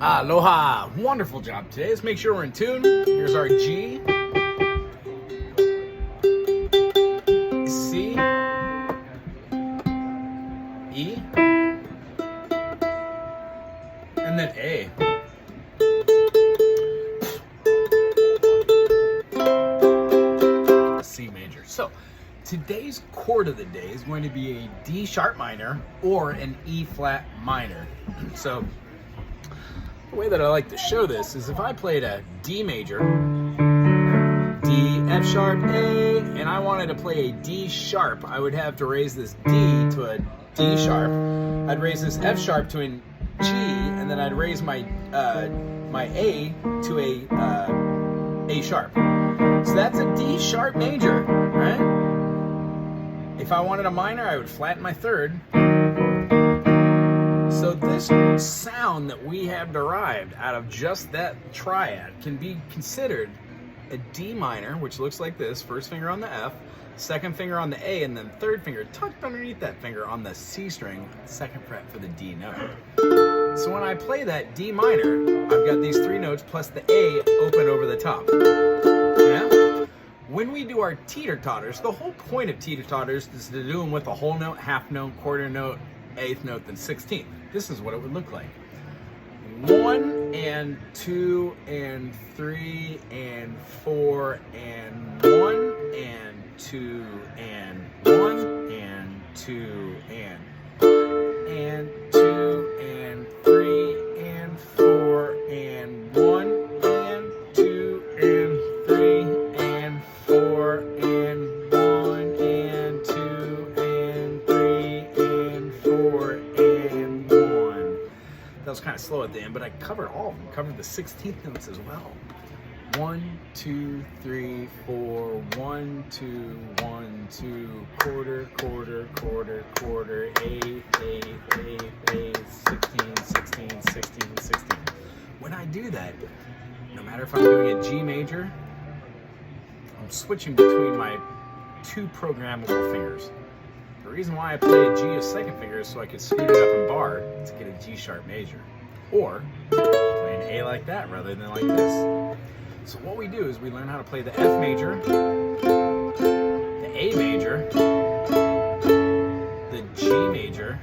Aloha! Wonderful job today. Let's make sure we're in tune. Here's our G, C, E, and then A. C major. So today's chord of the day is going to be a D sharp minor or an E flat minor. So the way that I like to show this is if I played a D major, D, F sharp, A, and I wanted to play a D sharp, I would have to raise this D to a D sharp. I'd raise this F sharp to an G, and then I'd raise my my A to a sharp. So that's a D sharp major, right? If I wanted a minor, I would flatten my third. So this sound that we have derived out of just that triad can be considered a D minor, which looks like this: first finger on the F, second finger on the A, and then third finger tucked underneath that finger on the C string, second fret for the D note. So when I play that D minor, I've got these three notes plus the A open over the top. Yeah? When we do our teeter-totters, the whole point of teeter-totters is to do them with a whole note, half note, quarter note, eighth note, then 16th. This is what it would look like. 1 and 2 and 3 and 4 and 1 and 2 and 1 and 2 and 2 and 3 and 4 and 1 and 2 and 3 and 4 and 1 and 2 and 3 and 4 and 1. That was kind of slow at the end, but I covered all of them. Covered the 16th notes as well. 1, 2, 3, 4, 1, 2, 1, 2, quarter, quarter, quarter, quarter, 8, 8, 8, 8, 16, 16, 16, 16. When I do that, no matter if I'm doing a G major, I'm switching between my two programmable fingers. The reason why I play a G as second finger is so I could scoot it up and bar to get a G sharp major. Or play an A like that rather than like this. So what we do is we learn how to play the F major, the A major, the G major,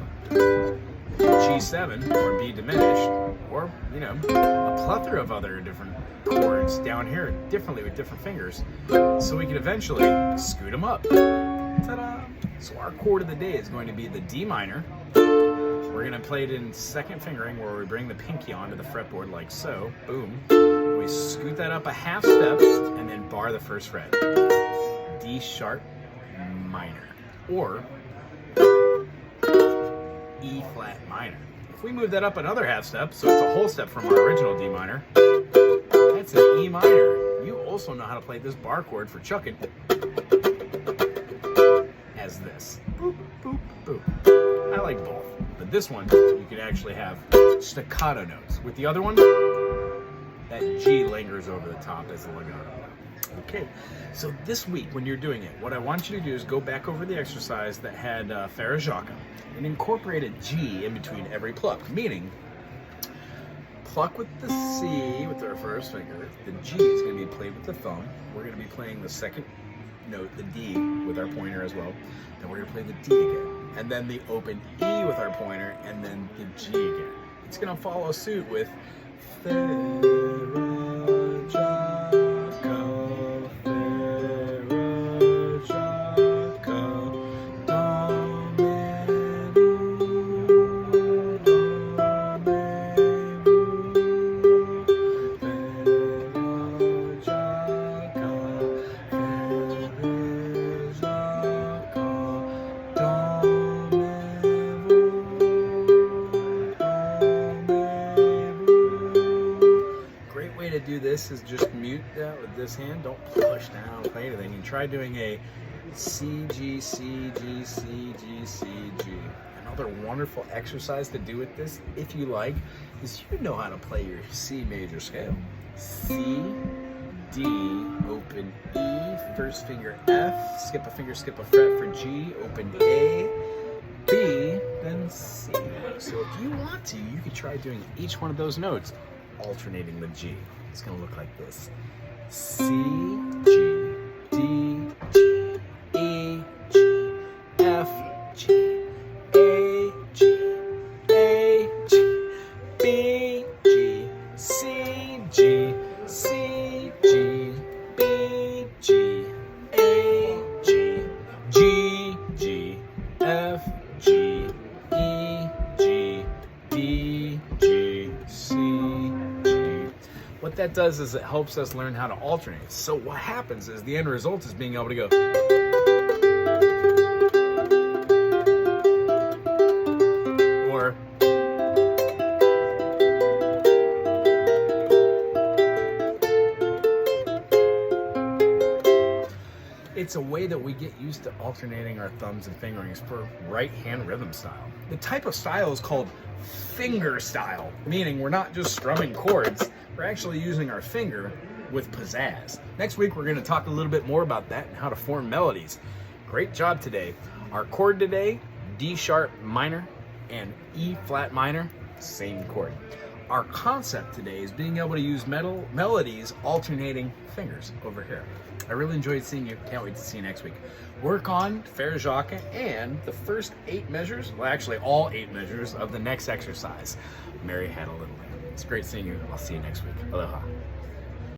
G7 or B diminished, or a plethora of other different chords down here differently with different fingers, so we can eventually scoot them up. Ta-da! So our chord of the day is going to be the D minor. We're going to play it in second fingering, where we bring the pinky onto the fretboard like so. Boom. We scoot that up a half step and then bar the first fret. D sharp minor or E flat minor. If we move that up another half step, so it's a whole step from our original D minor, that's an E minor. You also know how to play this bar chord for chucking as this. Boop, boop, boop. I like both, but this one you can actually have staccato notes. With the other one, that G lingers over the top as a legato. Okay, so this week when you're doing it, what I want you to do is go back over the exercise that had Farajaka and incorporate a G in between every pluck, meaning pluck with the C with our first finger, the G is going to be played with the thumb, we're going to be playing the second note, the D, with our pointer as well, then we're going to play the D again, and then the open E with our pointer, and then the G again. It's going to follow suit with to do this is just mute that with this hand. Don't push down, play anything, and try doing a C, G, C, G, C, G, C, G. Another wonderful exercise to do with this, if you like, is you know how to play your C major scale. C, D, open E, first finger F, skip a finger, skip a fret for G, open A, B, then and C. So if you want to, you could try doing each one of those notes alternating the G. It's going to look like this. C, G, D, G, E, G, F, G, A, G, A, G, B, G, C, G, C, G, B, G, A, G, G, G, F, G, E, G, D, G, C, G. What that does is it helps us learn how to alternate. So what happens is the end result is being able to go. Or it's a way that we get used to alternating our thumbs and fingerings for right hand rhythm style. The type of style is called finger style, meaning we're not just strumming chords, we're actually using our finger with pizzazz. Next week, we're going to talk a little bit more about that and how to form melodies. Great job today. Our chord today, D sharp minor and E flat minor, same chord. Our concept today is being able to use melodies alternating fingers over here. I really enjoyed seeing you. Can't wait to see you next week. Work on Faire Jacques and the first 8 measures, well actually all 8 measures of the next exercise. Mary had a little bit. It's great seeing you. I'll see you next week. Aloha.